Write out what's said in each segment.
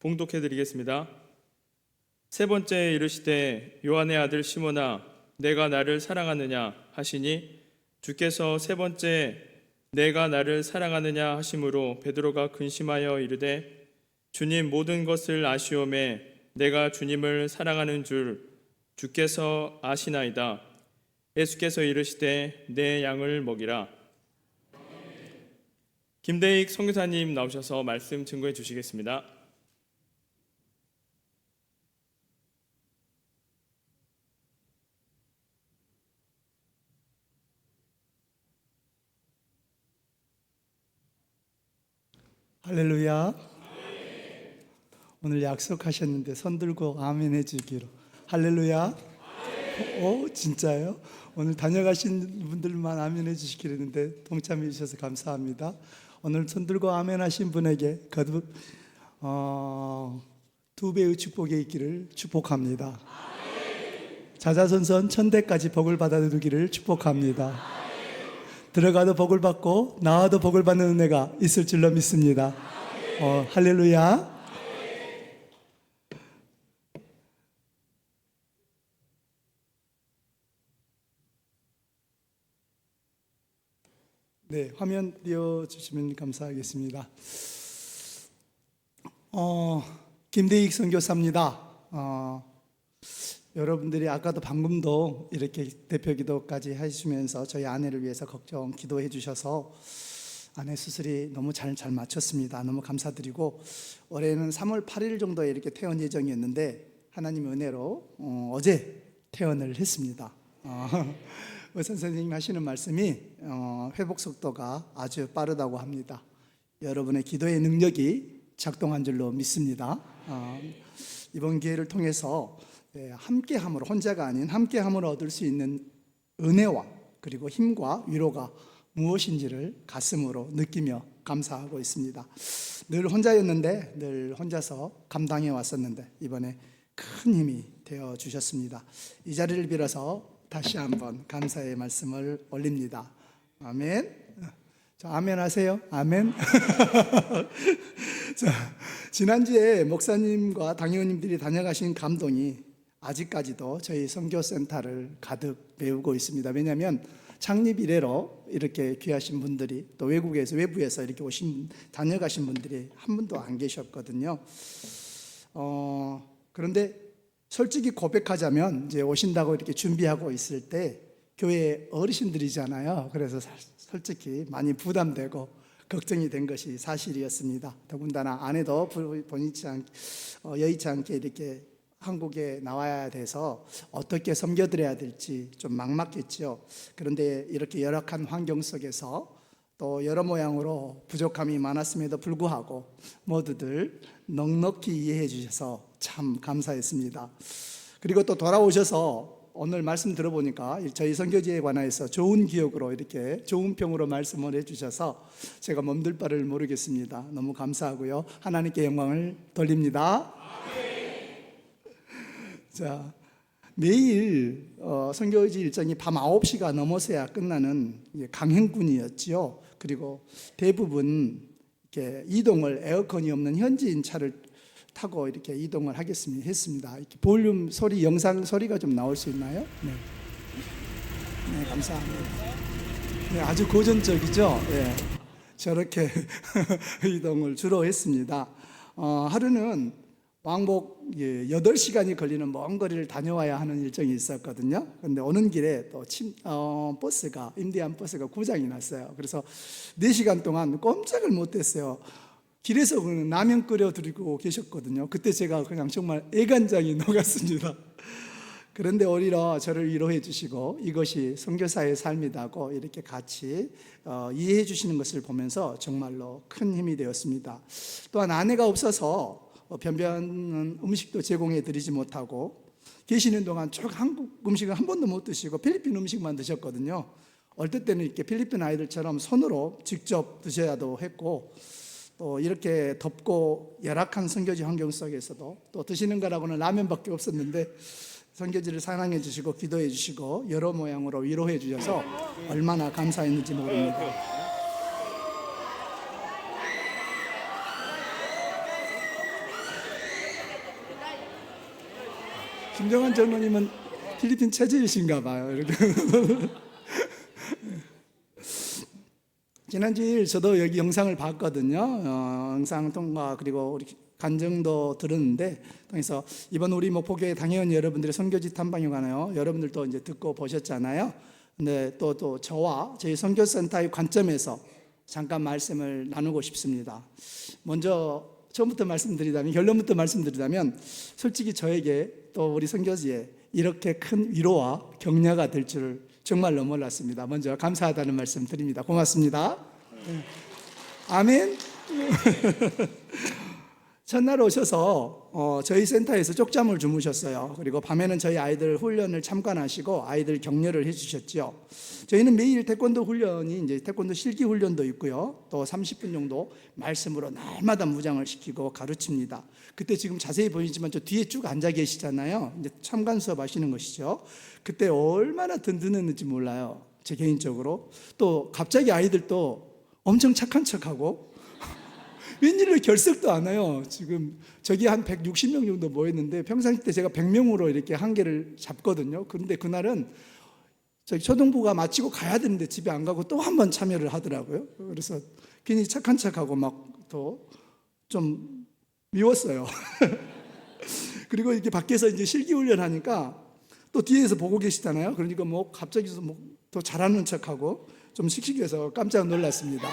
봉독해 드리겠습니다. 세 번째 이르시되 요한의 아들 시몬아 내가 나를 사랑하느냐 하시니 주께서 세 번째 내가 나를 사랑하느냐 하심으로 베드로가 근심하여 이르되 주님 모든 것을 아시오매 내가 주님을 사랑하는 줄 주께서 아시나이다. 예수께서 이르시되 내 양을 먹이라. 김대익 선교사님 나오셔서 말씀 증거해 주시겠습니다. 할렐루야. 오늘 약속하셨는데 손 들고 아멘 해주기로. 할렐루야. 진짜요? 오늘 다녀가신 분들만 아멘 해주시기로 했는데 동참해 주셔서 감사합니다. 오늘 손 들고 아멘 하신 분에게 거듭 2배의 축복이 있기를 축복합니다. 자자손손 천대까지 복을 받아들이기를 축복합니다. 들어가도 복을 받고 나와도 복을 받는 은혜가 있을 줄로 믿습니다. 할렐루야. 네, 화면 띄워주시면 감사하겠습니다. 김대익 선교사입니다. 여러분들이 아까도 방금도 이렇게 대표 기도까지 해주시면서 저희 아내를 위해서 걱정 기도해 주셔서 아내 수술이 너무 잘 마쳤습니다. 너무 감사드리고 올해는 3월 8일 정도에 이렇게 퇴원 예정이었는데 하나님의 은혜로 어제 퇴원을 했습니다. 의사 선생님이 하시는 말씀이 회복 속도가 아주 빠르다고 합니다. 여러분의 기도의 능력이 작동한 줄로 믿습니다. 이번 기회를 통해서 함께함으로, 혼자가 아닌 함께함으로 얻을 수 있는 은혜와 그리고 힘과 위로가 무엇인지를 가슴으로 느끼며 감사하고 있습니다. 늘 혼자였는데, 늘 혼자서 감당해 왔었는데 이번에 큰 힘이 되어 주셨습니다. 이 자리를 빌어서 다시 한번 감사의 말씀을 올립니다. 아멘. 자, 아멘 하세요. 아멘. 자, 지난주에 목사님과 당회원님들이 다녀가신 감동이 아직까지도 저희 선교센터를 가득 메우고 있습니다. 왜냐하면 창립 이래로 이렇게 귀하신 분들이 또 외부에서 이렇게 다녀가신 분들이 한 분도 안 계셨거든요. 그런데 솔직히 고백하자면 이제 오신다고 이렇게 준비하고 있을 때 교회 어르신들이잖아요. 그래서 솔직히 많이 부담되고 걱정이 된 것이 사실이었습니다. 더군다나 아내도 여의치 않게 이렇게 한국에 나와야 돼서 어떻게 섬겨드려야 될지 좀 막막했죠. 그런데 이렇게 열악한 환경 속에서 또 여러 모양으로 부족함이 많았음에도 불구하고 모두들 넉넉히 이해해 주셔서 참 감사했습니다. 그리고 또 돌아오셔서 오늘 말씀 들어보니까 저희 선교지에 관해서 좋은 기억으로 이렇게 좋은 평으로 말씀을 해주셔서 제가 몸둘 바를 모르겠습니다. 너무 감사하고요. 하나님께 영광을 돌립니다. 자, 매일 선교지 일정이 밤 9시가 넘어서야 끝나는 강행군이었지요. 그리고 대부분 이렇게 이동을 에어컨이 없는 현지인 차를 타고 이렇게 이동을 했습니다. 이렇게 볼륨 소리, 영상 소리가 좀 나올 수 있나요? 네, 네, 감사합니다. 네, 아주 고전적이죠. 네, 저렇게 이동을 주로 했습니다. 하루는 왕복 8시간이 걸리는 먼 거리를 다녀와야 하는 일정이 있었거든요. 그런데 오는 길에 또 임대한 버스가 고장이 났어요. 그래서 4시간 동안 꼼짝을 못했어요. 길에서 라면 끓여 드리고 계셨거든요. 그때 제가 그냥 정말 애간장이 녹았습니다. 그런데 오히려 저를 위로해 주시고 이것이 선교사의 삶이라고 이렇게 같이 이해해 주시는 것을 보면서 정말로 큰 힘이 되었습니다. 또한 아내가 없어서 변변 음식도 제공해 드리지 못하고 계시는 동안 쭉 한국 음식을 한 번도 못 드시고 필리핀 음식만 드셨거든요. 어떨 때는 이렇게 필리핀 아이들처럼 손으로 직접 드셔야도 했고 또 이렇게 덥고 열악한 선교지 환경 속에서도 또 드시는 거라고는 라면밖에 없었는데 선교지를 사랑해 주시고 기도해 주시고 여러 모양으로 위로해 주셔서 얼마나 감사했는지 모릅니다. 김정환 장로님은 필리핀 체질이신가 봐요. 이렇게. 지난주일 저도 여기 영상을 봤거든요. 영상 통과 그리고 우리 간증도 들었는데, 그래서 이번 우리 목포교회 당회원 여러분들의 선교지 탐방에 관하여 여러분들도 이제 듣고 보셨잖아요. 근데 또 저와 저희 선교센터의 관점에서 잠깐 말씀을 나누고 싶습니다. 먼저 처음부터 말씀드리자면, 결론부터 말씀드리자면, 솔직히 저에게 또 우리 선교지에 이렇게 큰 위로와 격려가 될 줄 정말로 몰랐습니다. 먼저 감사하다는 말씀 드립니다. 고맙습니다. 아멘. 첫날 오셔서 저희 센터에서 쪽잠을 주무셨어요. 그리고 밤에는 저희 아이들 훈련을 참관하시고 아이들 격려를 해주셨죠. 저희는 매일 태권도 훈련이 이제 태권도 실기 훈련도 있고요. 또 30분 정도 말씀으로 날마다 무장을 시키고 가르칩니다. 그때 지금 자세히 보이지만 저 뒤에 쭉 앉아 계시잖아요. 이제 참관 수업 하시는 것이죠. 그때 얼마나 든든했는지 몰라요. 제 개인적으로. 또 갑자기 아이들도 엄청 착한 척하고 웬일로 결석도 안 해요. 지금 저기 한 160명 정도 모였는데 평상시 때 제가 100명으로 이렇게 한계를 잡거든요. 그런데 그날은 저기 초등부가 마치고 가야 되는데 집에 안 가고 또 한 번 참여를 하더라고요. 그래서 괜히 착한 척하고 막 또 좀 미웠어요. 그리고 이렇게 밖에서 이제 실기 훈련 하니까 또 뒤에서 보고 계시잖아요. 그러니까 뭐 갑자기 뭐 더 잘하는 척하고 좀 씩씩해서 깜짝 놀랐습니다.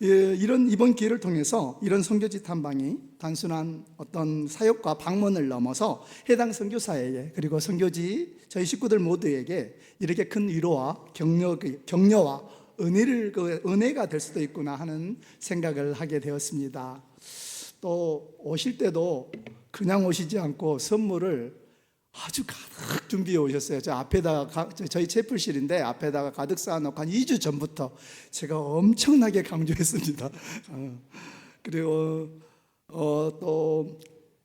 예, 이번 기회를 통해서 이런 선교지 탐방이 단순한 어떤 사역과 방문을 넘어서 해당 선교사에게, 그리고 선교지 저희 식구들 모두에게 이렇게 큰 위로와 격려와 은혜가 될 수도 있구나 하는 생각을 하게 되었습니다. 또 오실 때도 그냥 오시지 않고 선물을 아주 가득 준비해 오셨어요. 저 앞에다가, 저희 채플실인데 앞에다가 가득 쌓아놓고 한 2주 전부터 제가 엄청나게 강조했습니다. 그리고 또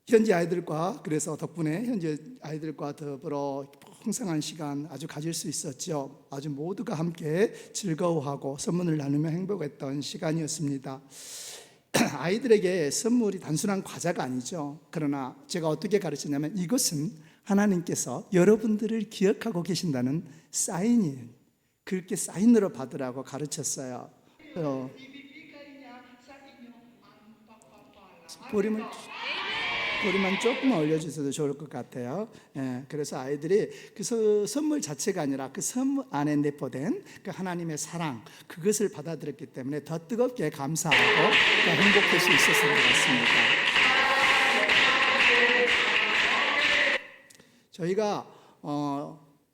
현지 아이들과, 그래서 덕분에 현지 아이들과 더불어 풍성한 시간 아주 가질 수 있었죠. 아주 모두가 함께 즐거워하고 선물을 나누며 행복했던 시간이었습니다. 아이들에게 선물이 단순한 과자가 아니죠. 그러나 제가 어떻게 가르치냐면, 이것은 하나님께서 여러분들을 기억하고 계신다는 사인이에요. 그렇게 사인으로 받으라고 가르쳤어요. 보리만 조금 올려주셔도 좋을 것 같아요. 예, 그래서 아이들이 그 선물 자체가 아니라 그 선물 안에 내포된 그 하나님의 사랑, 그것을 받아들였기 때문에 더 뜨겁게 감사하고 더 행복할 수 있었을 것 같습니다. 저희가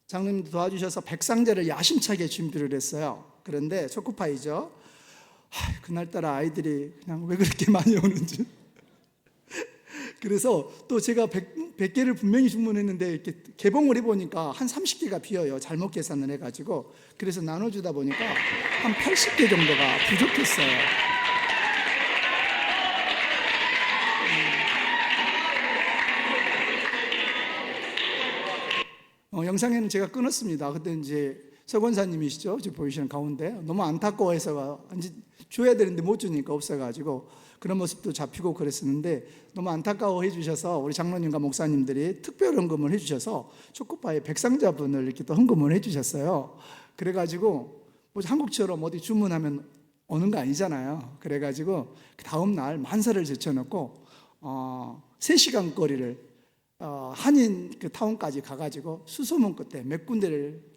장로님도 도와주셔서 백상제를 야심차게 준비를 했어요. 그런데 초코파이죠. 그날따라 아이들이 그냥 왜 그렇게 많이 오는지. 그래서 또 제가 100개를 분명히 주문했는데 이렇게 개봉을 해보니까 한 30개가 비어요. 잘못 계산을 해가지고. 그래서 나눠주다 보니까 한 80개 정도가 부족했어요. 영상에는 제가 끊었습니다. 그때 이제 서권사님이시죠? 지금 보이시는 가운데. 너무 안타까워해서 줘야 되는데 못 주니까 없어가지고 그런 모습도 잡히고 그랬었는데, 너무 안타까워해 주셔서 우리 장로님과 목사님들이 특별 헌금을 해주셔서 초코파이 백상자분을 이렇게 또 헌금을 해주셨어요. 그래가지고 뭐 한국처럼 어디 주문하면 오는 거 아니잖아요. 그래가지고 그 다음 날 만사를 제쳐놓고 3시간 거리를 한인 그 타운까지 가가지고 수소문 끝에 몇 군데를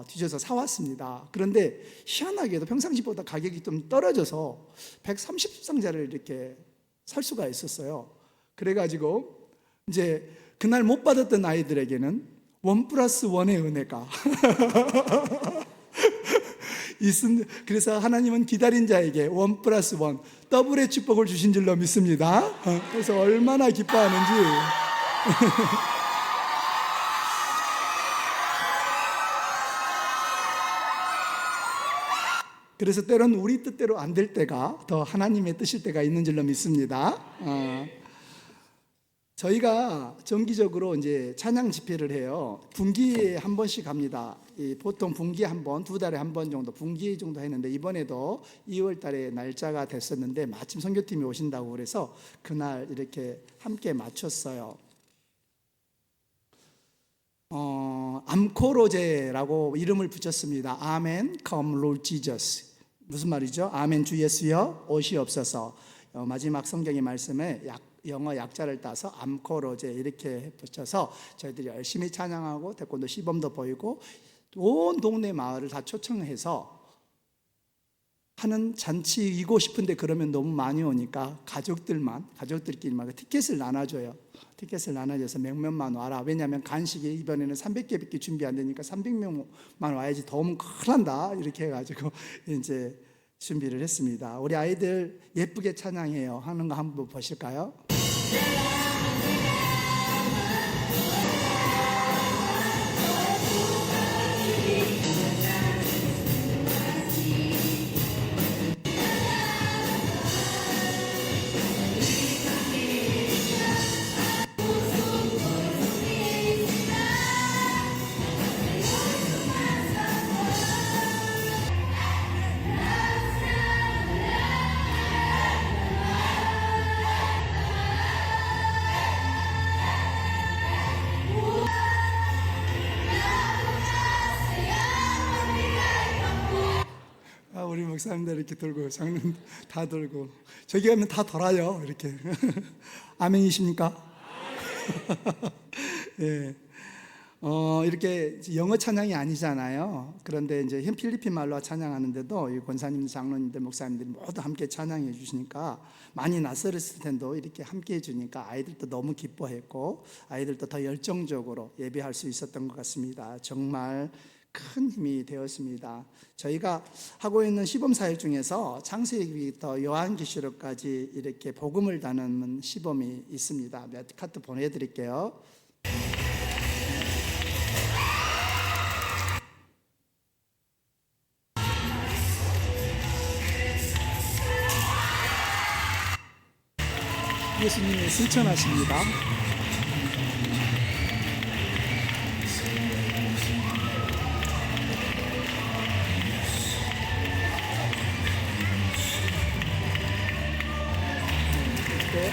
뒤져서 사왔습니다. 그런데 희한하게도 평상시보다 가격이 좀 떨어져서 130상자를 이렇게 살 수가 있었어요. 그래가지고 이제 그날 못 받았던 아이들에게는 1+1의 은혜가 그래서 하나님은 기다린 자에게 1+1 더블의 축복을 주신 줄로 믿습니다. 그래서 얼마나 기뻐하는지. 그래서 때로는 우리 뜻대로 안 될 때가 더 하나님의 뜻일 때가 있는 줄로 믿습니다. 저희가 정기적으로 이제 찬양 집회를 해요. 분기에 한 번씩 합니다. 보통 분기에 한 번, 두 달에 한 번 정도, 분기 정도 했는데 이번에도 2월 달에 날짜가 됐었는데 마침 선교팀이 오신다고 그래서 그날 이렇게 함께 맞췄어요. 암코로제라고 이름을 붙였습니다. 아멘, come Lord Jesus. 무슨 말이죠? 아멘 주 예수여 오시옵소서. 마지막 성경의 말씀에 영어 약자를 따서 암코로제 이렇게 붙여서 저희들이 열심히 찬양하고 태권도 시범도 보이고 온 동네 마을을 다 초청해서 하는 잔치이고 싶은데 그러면 너무 많이 오니까 가족들끼리만 티켓을 나눠줘요. 티켓을 나눠줘서 몇몇만 와라. 왜냐하면 간식이 이번에는 300개밖에 준비 안 되니까 300명만 와야지 더우면 큰일 난다. 이렇게 해가지고 이제 준비를 했습니다. 우리 아이들 예쁘게 찬양해요. 하는 거 한번 보실까요? 우리 목사님들 이렇게 돌고 장로님 다 돌고 저기 가면 다 돌아요 이렇게. 아멘이십니까? 예. 이렇게 영어 찬양이 아니잖아요. 그런데 이제 필리핀 말로 찬양하는데도 이 권사님, 장로님들, 목사님들이 모두 함께 찬양해 주시니까 많이 낯설었을 텐데도 이렇게 함께 해주니까 아이들도 너무 기뻐했고 아이들도 더 열정적으로 예배할 수 있었던 것 같습니다. 정말 큰 힘이 되었습니다. 저희가 하고 있는 시범사역 중에서 창세기부터 요한계시록까지 이렇게 복음을 나누는 시범이 있습니다. 몇 카트 보내드릴게요. 예수님이 실천하십니다.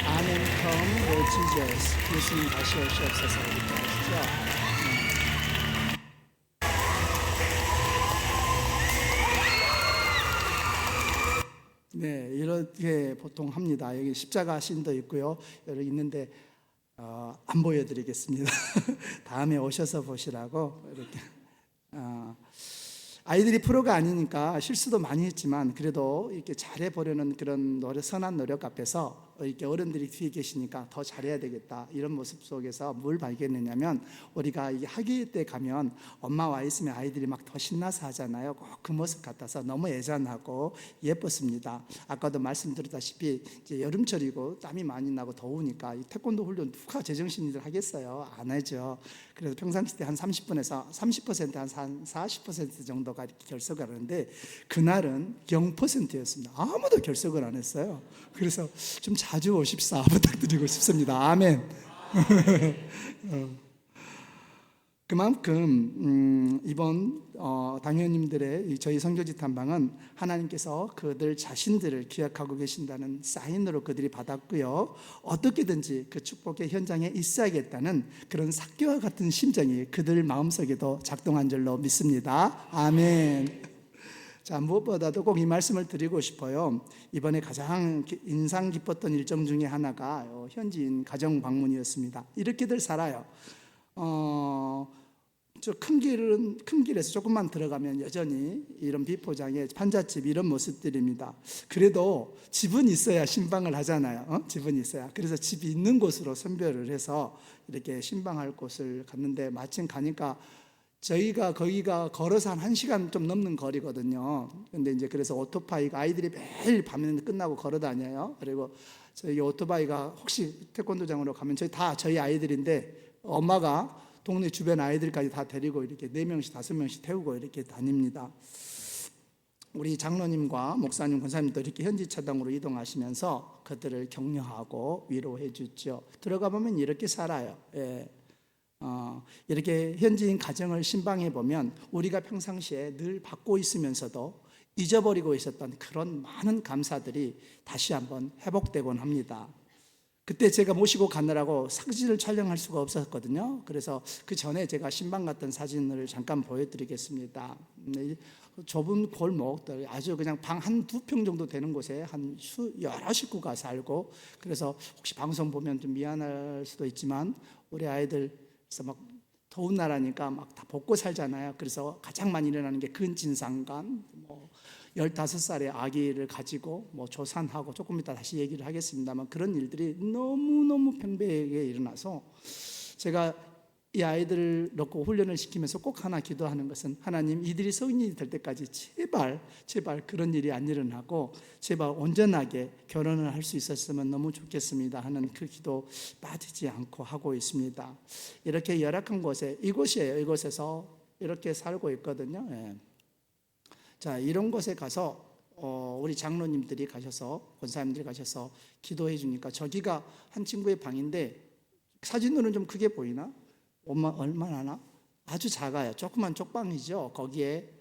아멘 come Lord Jesus. 예수님 다시 오시옵소서 이렇게 하시죠. 네, 이렇게 보통 합니다. 여기 십자가 신도 있고요. 여기 있는데 안 보여드리겠습니다. 다음에 오셔서 보시라고 이렇게. 아이들이 프로가 아니니까 실수도 많이 했지만 그래도 이렇게 잘해 보려는 그런 선한 노력 앞에서 이렇게 어른들이 뒤에 계시니까 더 잘해야 되겠다 이런 모습 속에서 뭘 발견했냐면 우리가 이 학예 때 가면 엄마 와 있으면 아이들이 막 더 신나서 하잖아요. 꼭 그 모습 같아서 너무 애잔하고 예뻤습니다. 아까도 말씀드렸다시피 이제 여름철이고 땀이 많이 나고 더우니까 이 태권도 훈련 누가 제정신이들 하겠어요? 안 하죠. 그래서 평상시 때 한 30분에서 30% 한 40% 정도가 이렇게 결석을 하는데 그날은 0%였습니다. 아무도 결석을 안 했어요. 그래서 좀 자주 오십사 부탁드리고 싶습니다. 아멘. 그만큼 이번 당회원님들의 저희 선교지 탐방은 하나님께서 그들 자신들을 기억하고 계신다는 사인으로 그들이 받았고요. 어떻게든지 그 축복의 현장에 있어야겠다는 그런 삭개와 같은 심정이 그들 마음속에도 작동한 줄로 믿습니다. 아멘. 자, 무엇보다도 꼭 이 말씀을 드리고 싶어요. 이번에 가장 인상 깊었던 일정 중에 하나가 현지인 가정 방문이었습니다. 이렇게들 살아요. 저 큰 길에서 조금만 들어가면 여전히 이런 비포장에 판잣집 이런 모습들입니다. 그래도 집은 있어야 신방을 하잖아요. 집은 있어야. 그래서 집이 있는 곳으로 선별을 해서 이렇게 신방할 곳을 갔는데 마침 가니까 저희가 거기가 걸어서 한 1시간 좀 넘는 거리거든요. 근데 이제 그래서 오토바이가 아이들이 매일 밤에 끝나고 걸어 다녀요. 그리고 저희 오토바이가 혹시 태권도장으로 가면 저희 아이들인데 엄마가 동네 주변 아이들까지 다 데리고 이렇게 4명씩 5명씩 태우고 이렇게 다닙니다. 우리 장로님과 목사님, 권사님도 이렇게 현지 차당으로 이동하시면서 그들을 격려하고 위로해 주죠. 들어가 보면 이렇게 살아요. 예. 이렇게 현지인 가정을 신방해 보면 우리가 평상시에 늘 받고 있으면서도 잊어버리고 있었던 그런 많은 감사들이 다시 한번 회복되곤 합니다. 그때 제가 모시고 가느라고 사진을 촬영할 수가 없었거든요. 그래서 그 전에 제가 신방 갔던 사진을 잠깐 보여드리겠습니다. 좁은 골목들, 아주 그냥 방 한 두 평 정도 되는 곳에 여러 식구가 살고, 그래서 혹시 방송 보면 좀 미안할 수도 있지만 우리 아이들 그래서 막 더운 나라니까 막 다 벗고 살잖아요. 그래서 가장 많이 일어나는 게 근친상간, 15살의 아기를 가지고 조산하고, 조금 이따 다시 얘기를 하겠습니다만 그런 일들이 너무너무 팽배하게 일어나서 제가 이 아이들을 놓고 훈련을 시키면서 꼭 하나 기도하는 것은, 하나님, 이들이 성인이 될 때까지 제발 그런 일이 안 일어나고 제발 온전하게 결혼을 할 수 있었으면 너무 좋겠습니다 하는 그 기도 빠지지 않고 하고 있습니다. 이렇게 열악한 곳에, 이곳이에요. 이곳에서 이렇게 살고 있거든요. 예. 자, 이런 곳에 가서 우리 장로님들이 가셔서, 권사님들이 가셔서 기도해 주니까, 저기가 한 친구의 방인데 사진으로는 좀 크게 보이나? 얼마나 하나? 아주 작아요. 조그만 쪽방이죠. 거기에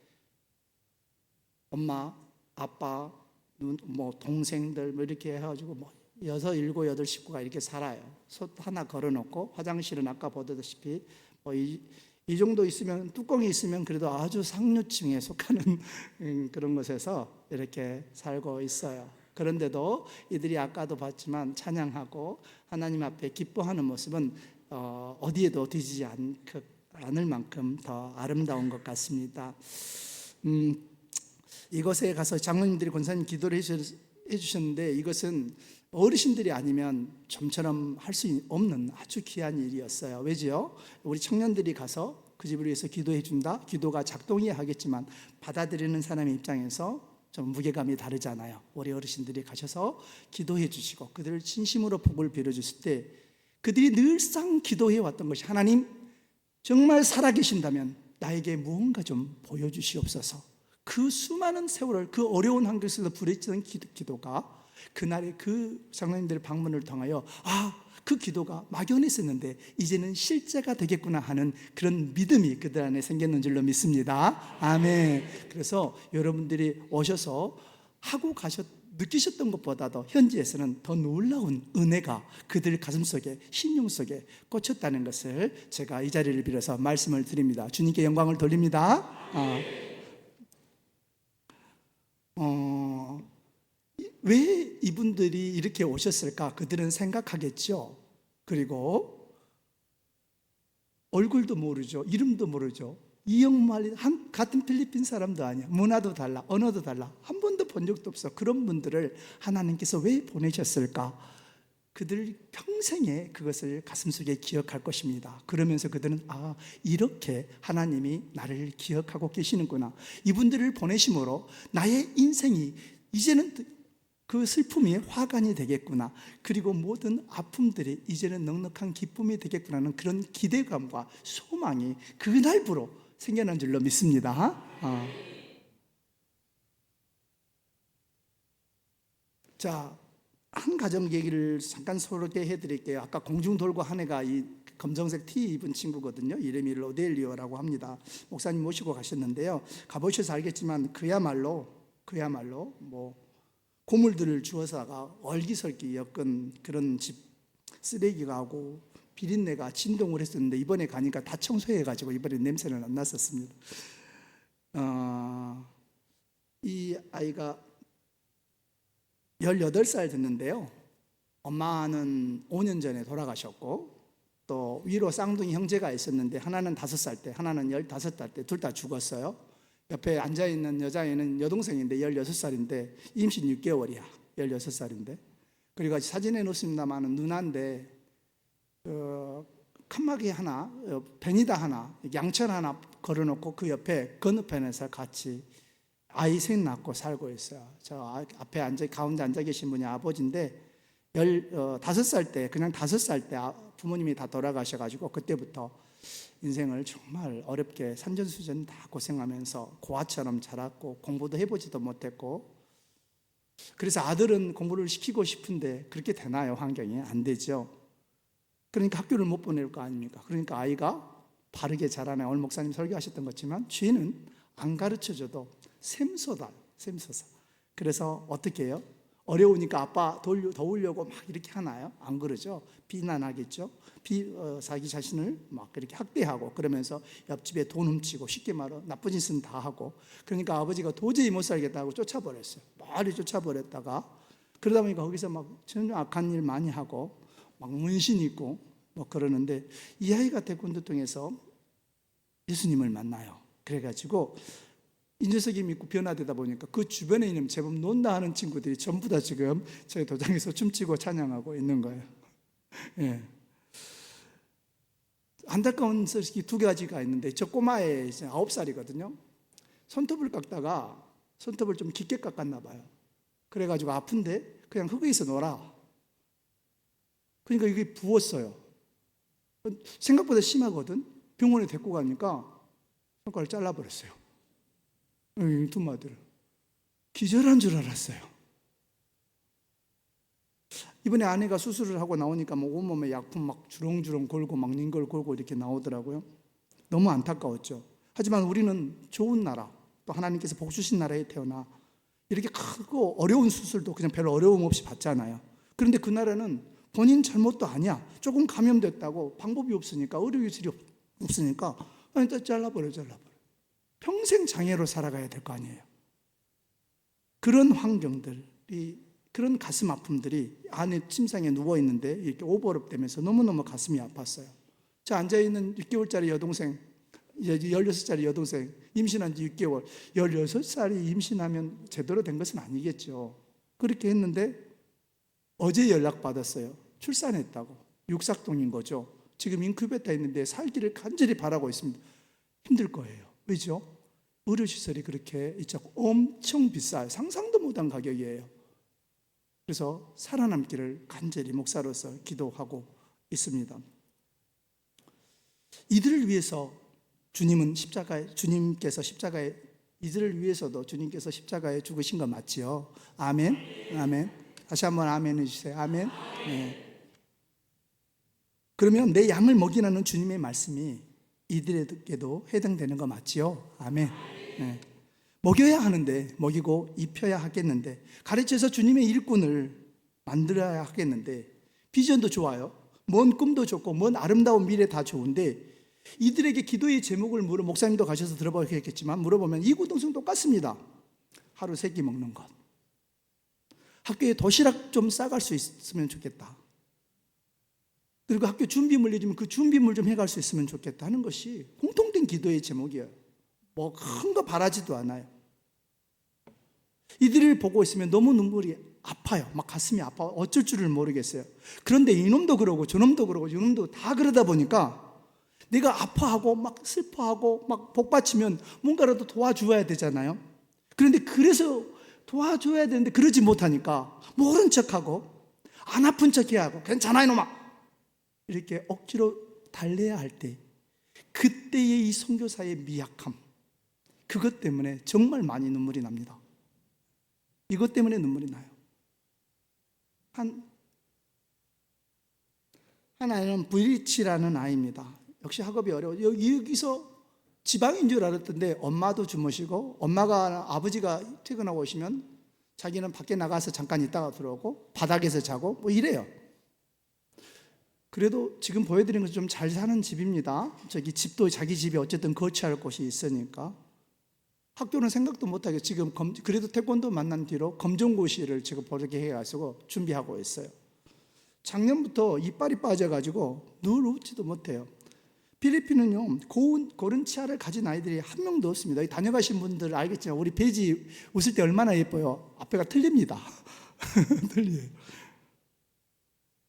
엄마, 아빠, 동생들 이렇게 해가지고 6, 7, 8 식구가 이렇게 살아요. 솥 하나 걸어놓고, 화장실은 아까 보다시피 이 정도 있으면, 뚜껑이 있으면 그래도 아주 상류층에 속하는 그런 곳에서 이렇게 살고 있어요. 그런데도 이들이 아까도 봤지만 찬양하고 하나님 앞에 기뻐하는 모습은 어디에도 뒤지지 않을 만큼 더 아름다운 것 같습니다. 이곳에 가서 장로님들이, 권사님 기도를 해주셨는데, 이것은 어르신들이 아니면 좀처럼 할 수 없는 아주 귀한 일이었어요. 왜죠? 우리 청년들이 가서 그 집을 위해서 기도해 준다? 기도가 작동해야 하겠지만 받아들이는 사람의 입장에서 좀 무게감이 다르잖아요. 우리 어르신들이 가셔서 기도해 주시고 그들을 진심으로 복을 빌어주실 때, 그들이 늘상 기도해 왔던 것이, 하나님, 정말 살아계신다면 나에게 무언가 좀 보여주시옵소서. 그 수많은 세월을 그 어려운 환경에서 부르짖은 기도가 그날의 그 장로님들의 방문을 통하여 그 기도가 막연했었는데 이제는 실제가 되겠구나 하는 그런 믿음이 그들 안에 생겼는 줄로 믿습니다. 아멘. 그래서 여러분들이 오셔서 하고 느끼셨던 것보다도 현지에서는 더 놀라운 은혜가 그들 가슴속에, 심령 속에 꽂혔다는 것을 제가 이 자리를 빌어서 말씀을 드립니다. 주님께 영광을 돌립니다. 왜 이분들이 이렇게 오셨을까? 그들은 생각하겠죠. 그리고 얼굴도 모르죠. 이름도 모르죠. 이영말 같은 필리핀 사람도 아니야. 문화도 달라, 언어도 달라. 한 번도 본 적도 없어. 그런 분들을 하나님께서 왜 보내셨을까? 그들 평생에 그것을 가슴속에 기억할 것입니다. 그러면서 그들은 이렇게 하나님이 나를 기억하고 계시는구나. 이분들을 보내심으로 나의 인생이 이제는 그 슬픔이 화관이 되겠구나. 그리고 모든 아픔들이 이제는 넉넉한 기쁨이 되겠구나는 그런 기대감과 소망이 그날부로 생겨난 줄로 믿습니다. 자, 한 가정 얘기를 잠깐 소개 해드릴게요. 아까 공중 돌고 한 애가 이 검정색 티 입은 친구거든요. 이름이 로델리오라고 합니다. 목사님 모시고 가셨는데요. 가보셔서 알겠지만 그야말로 고물들을 주워다가 얼기설기 엮은 그런 집, 쓰레기가 하고 비린내가 진동을 했었는데 이번에 가니까 다 청소해가지고 이번에 냄새는 안 났었습니다. 이 아이가 18살 됐는데요. 엄마는 5년 전에 돌아가셨고, 또 위로 쌍둥이 형제가 있었는데 하나는 5살 때, 하나는 15살 때 둘 다 죽었어요. 옆에 앉아있는 여자애는 여동생인데 16살인데 임신 6개월이야. 16살인데. 그리고 사진에 놓습니다만 누나인데 칸막이 하나, 베니다 하나, 양철 하나 걸어놓고 그 옆에 건너편에서 같이 아이 셋 낳고 살고 있어요. 저 앞에 가운데 앉아 계신 분이 아버지인데 15살 때, 그냥 5살 때 부모님이 다 돌아가셔가지고 그때부터 인생을 정말 어렵게 산전수전 다 고생하면서 고아처럼 자랐고 공부도 해보지도 못했고, 그래서 아들은 공부를 시키고 싶은데 그렇게 되나요? 환경이 안 되죠. 그러니까 학교를 못 보낼 거 아닙니까? 그러니까 아이가 바르게 자라나요. 오늘 목사님 설교하셨던 것지만 죄는 안 가르쳐줘도 샘솟아요. 샘솟아. 그래서 어떻게 해요? 어려우니까 아빠 도우려고 막 이렇게 하나요? 안 그러죠. 비난하겠죠. 자기 자신을 막 이렇게 학대하고, 그러면서 옆집에 돈 훔치고, 쉽게 말해 나쁜 짓은 다 하고. 그러니까 아버지가 도저히 못 살겠다고 쫓아버렸어요. 멀리 쫓아버렸다가, 그러다 보니까 거기서 막 전혀 악한 일 많이 하고 막 문신 있고 뭐 그러는데, 이 아이가 태권도 통해서 예수님을 만나요. 그래가지고 인재석이 믿고 변화되다 보니까 그 주변에 있는 제법 논다 하는 친구들이 전부 다 지금 저희 도장에서 춤추고 찬양하고 있는 거예요. 예. 안타까운 소식이 두 가지가 있는데, 저 꼬마애 이제 9살이거든요. 손톱을 깎다가 손톱을 좀 깊게 깎았나 봐요. 그래가지고 아픈데 그냥 흙에서 놀아. 그러니까 이게 부었어요. 생각보다 심하거든. 병원에 데리고 가니까 손가락을 잘라버렸어요. 두 마디를. 기절한 줄 알았어요. 이번에 아내가 수술을 하고 나오니까 뭐 온몸에 약품 막 주렁주렁 골고 막 링걸 골고 이렇게 나오더라고요. 너무 안타까웠죠. 하지만 우리는 좋은 나라, 또 하나님께서 복 주신 나라에 태어나 이렇게 크고 어려운 수술도 그냥 별 어려움 없이 받잖아요. 그런데 그 나라는 본인 잘못도 아니야. 조금 감염됐다고 방법이 없으니까, 의료기술이 없으니까 일단 잘라버려. 평생 장애로 살아가야 될 거 아니에요. 그런 환경들이, 그런 가슴 아픔들이 안에 침상에 누워있는데 이렇게 오버랩되면서 너무너무 가슴이 아팠어요. 저 앉아있는 6개월짜리 여동생, 16살짜리 여동생, 임신한 지 6개월, 16살이 임신하면 제대로 된 것은 아니겠죠. 그렇게 했는데 어제 연락받았어요. 출산했다고. 육삭동인 거죠. 지금 인큐베이터에 있는데 살기를 간절히 바라고 있습니다. 힘들 거예요. 왜죠? 의료시설이 그렇게 있자고 엄청 비싸요. 상상도 못한 가격이에요. 그래서 살아남기를 간절히 목사로서 기도하고 있습니다. 이들을 위해서 주님께서 십자가에, 이들을 위해서도 주님께서 십자가에 죽으신 거 맞지요? 아멘. 아멘. 다시 한번 아멘 해주세요. 아멘. 네. 그러면 내 양을 먹이라는 주님의 말씀이 이들에게도 해당되는 거 맞지요? 아멘. 네. 먹여야 하는데, 먹이고 입혀야 하겠는데, 가르쳐서 주님의 일꾼을 만들어야 하겠는데, 비전도 좋아요. 먼 꿈도 좋고 먼 아름다운 미래 다 좋은데, 이들에게 기도의 제목을 목사님도 가셔서 들어보겠지만 물어보면 이구동성 똑같습니다. 하루 3끼 먹는 것. 학교에 도시락 좀 싸갈 수 있으면 좋겠다. 그리고 학교 준비물 내주면 그 준비물 좀 해갈 수 있으면 좋겠다 하는 것이 공통된 기도의 제목이에요. 뭐 큰 거 바라지도 않아요. 이들을 보고 있으면 너무 눈물이 아파요. 막 가슴이 아파요. 어쩔 줄을 모르겠어요. 그런데 이놈도 그러고 저놈도 그러고 이놈도 다 그러다 보니까 내가 아파하고 막 슬퍼하고 막 복받치면 뭔가라도 도와줘야 되잖아요. 그런데 그래서 도와줘야 되는데 그러지 못하니까 모른 척하고 안 아픈 척해야 하고, 괜찮아 이놈아 이렇게 억지로 달래야 할 때, 그때의 이 선교사의 미약함, 그것 때문에 정말 많이 눈물이 납니다. 이것 때문에 눈물이 나요. 한 아이는 브리치라는 아이입니다. 역시 학업이 어려워. 여기서 지방인 줄 알았던데 엄마도 주무시고, 아버지가 퇴근하고 오시면 자기는 밖에 나가서 잠깐 있다가 들어오고 바닥에서 자고 뭐 이래요. 그래도 지금 보여드린 것은 좀 잘 사는 집입니다. 저기 집도 자기 집에 어쨌든 거처할 곳이 있으니까. 학교는 생각도 못하게 지금 그래도 태권도 만난 뒤로 검정고시를 지금 보게 해가지고 준비하고 있어요. 작년부터 이빨이 빠져가지고 늘 웃지도 못해요. 필리핀은요, 고른 치아를 가진 아이들이 한 명도 없습니다. 다녀가신 분들 알겠지만 우리 배지 웃을 때 얼마나 예뻐요. 앞에가 틀립니다. 틀려요.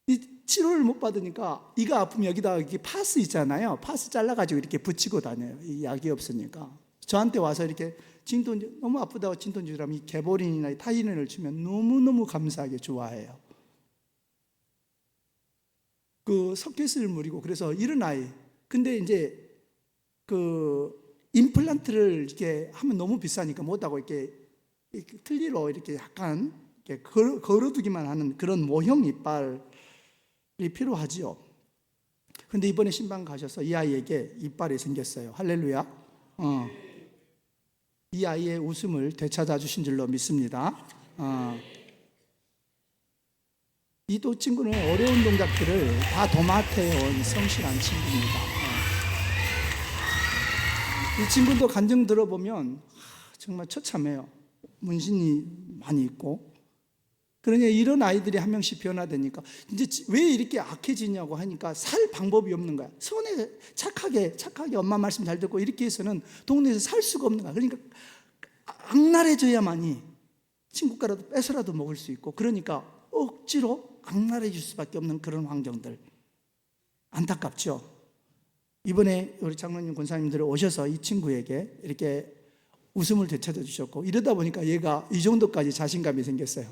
이 치료를 못 받으니까 이가 아프면 여기다가 이렇게 파스 있잖아요. 파스 잘라가지고 이렇게 붙이고 다녀요. 이 약이 없으니까. 저한테 와서 이렇게 진통, 너무 아프다고 진통 주라면 이 개보린이나 타이닌을 주면 너무너무 감사하게 좋아해요. 그 석회슬 물이고, 그래서 이런 아이, 근데 이제 그 임플란트를 이렇게 하면 너무 비싸니까 못하고 이렇게 틀니로 이렇게 약간 이렇게 걸어두기만 하는 그런 모형 이빨이 필요하지요. 근데 이번에 신방 가셔서 이 아이에게 이빨이 생겼어요. 할렐루야. 이 아이의 웃음을 되찾아 주신 줄로 믿습니다. 이 또 친구는 어려운 동작들을 다 도맡아온 성실한 친구입니다. 이 친구도 간증 들어보면 정말 처참해요. 문신이 많이 있고. 그러니 이런 아이들이 한 명씩 변화되니까 이제 왜 이렇게 악해지냐고 하니까 살 방법이 없는 거야. 손에 착하게 엄마 말씀 잘 듣고 이렇게 해서는 동네에서 살 수가 없는 거야. 그러니까 악랄해져야만이 친구가라도 뺏어라도 먹을 수 있고, 그러니까 억지로 악랄해질 수밖에 없는 그런 환경들. 안타깝죠. 이번에 우리 장로님 권사님들 오셔서 이 친구에게 이렇게 웃음을 되찾아 주셨고, 이러다 보니까 얘가 이 정도까지 자신감이 생겼어요.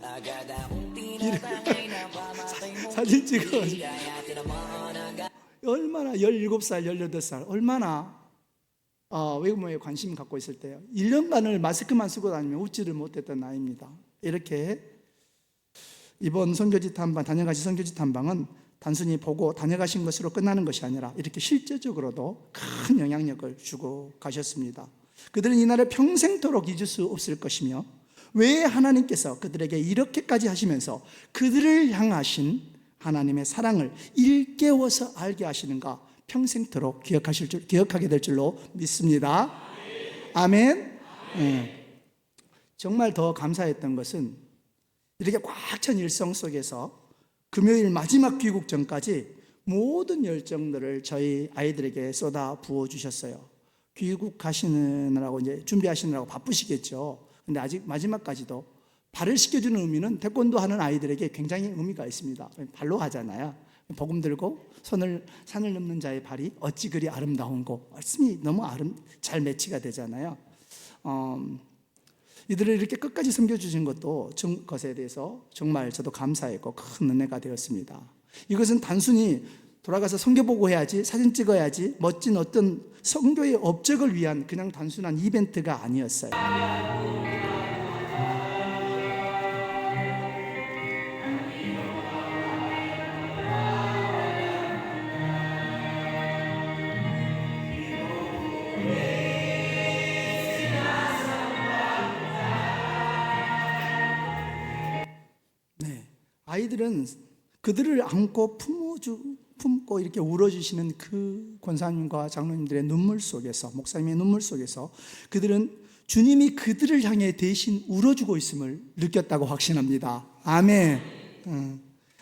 사진 찍어가지고 얼마나 17살, 18살 얼마나 외모에 관심 갖고 있을 때요. 1년간을 마스크만 쓰고 다니면 웃지를 못했던 나이입니다. 이렇게 이번 선교지 탐방, 다녀가신 선교지 탐방은 단순히 보고 다녀가신 것으로 끝나는 것이 아니라 이렇게 실제적으로도 큰 영향력을 주고 가셨습니다. 그들은 이날을 평생토록 잊을 수 없을 것이며, 왜 하나님께서 그들에게 이렇게까지 하시면서 그들을 향하신 하나님의 사랑을 일깨워서 알게 하시는가 평생토록 기억하게 될 줄로 믿습니다. 아멘. 정말 더 감사했던 것은 이렇게 꽉 찬 일성 속에서 금요일 마지막 귀국 전까지 모든 열정들을 저희 아이들에게 쏟아 부어 주셨어요. 귀국하시느라고 이제 준비하시느라고 바쁘시겠죠. 근데 아직 마지막까지도 발을 씻겨주는 의미는 태권도 하는 아이들에게 굉장히 의미가 있습니다. 발로 하잖아요. 복음 들고 산을 넘는 자의 발이 어찌 그리 아름다운고, 말씀이 너무 잘 매치가 되잖아요. 이들을 이렇게 끝까지 섬겨주신 것에 대해서 정말 저도 감사했고 큰 은혜가 되었습니다. 이것은 단순히 돌아가서 선교보고 해야지, 사진 찍어야지, 멋진 어떤 선교의 업적을 위한 그냥 단순한 이벤트가 아니었어요. 아이들은 그들을 안고 품고 이렇게 울어주시는 그 권사님과 장로님들의 눈물 속에서, 목사님의 눈물 속에서 그들은 주님이 그들을 향해 대신 울어주고 있음을 느꼈다고 확신합니다. 아멘.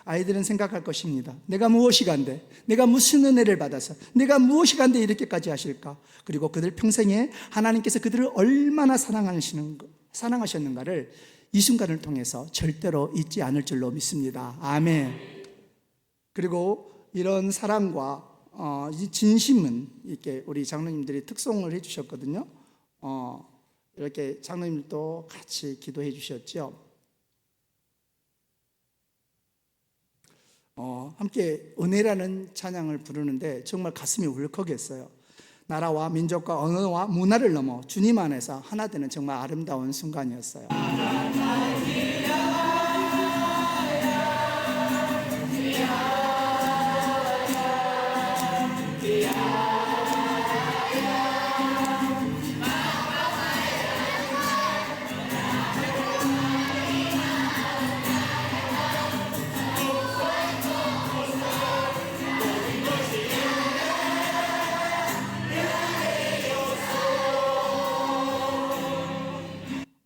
아이들은 생각할 것입니다. 내가 무엇이 간데, 내가 무슨 은혜를 받아서, 내가 무엇이 간데 이렇게까지 하실까? 그리고 그들 평생에 하나님께서 그들을 얼마나 사랑하셨는가를 이 순간을 통해서 절대로 잊지 않을 줄로 믿습니다. 아멘. 그리고 이런 사랑과 이 진심은 이렇게 우리 장로님들이 특송을 해주셨거든요. 이렇게 장로님도 같이 기도해 주셨죠. 함께 은혜라는 찬양을 부르는데 정말 가슴이 울컥했어요. 나라와 민족과 언어와 문화를 넘어 주님 안에서 하나 되는 정말 아름다운 순간이었어요.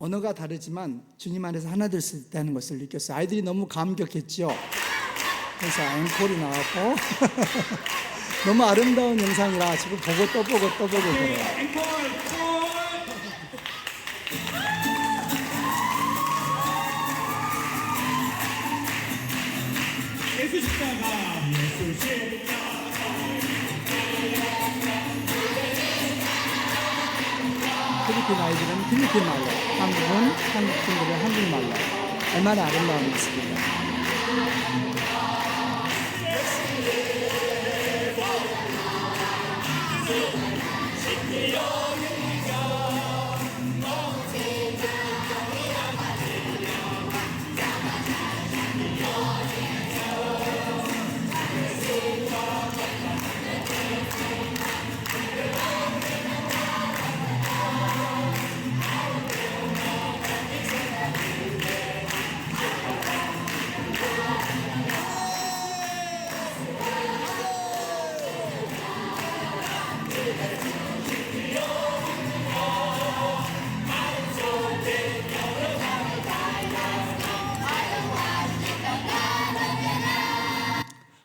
언어가 다르지만 주님 안에서 하나 될 수 있다는 것을 느꼈어요. 아이들이 너무 감격했죠. 그래서 앵콜이 나왔고 너무 아름다운 영상이라 지금 보고 또 보고 그래요. 예수 십자가, 예수 십자가. 필리핀 아이들은 필리핀 말로, 한국은 한국 분들은 한국말로. 얼마나 아름다운 모습이에요.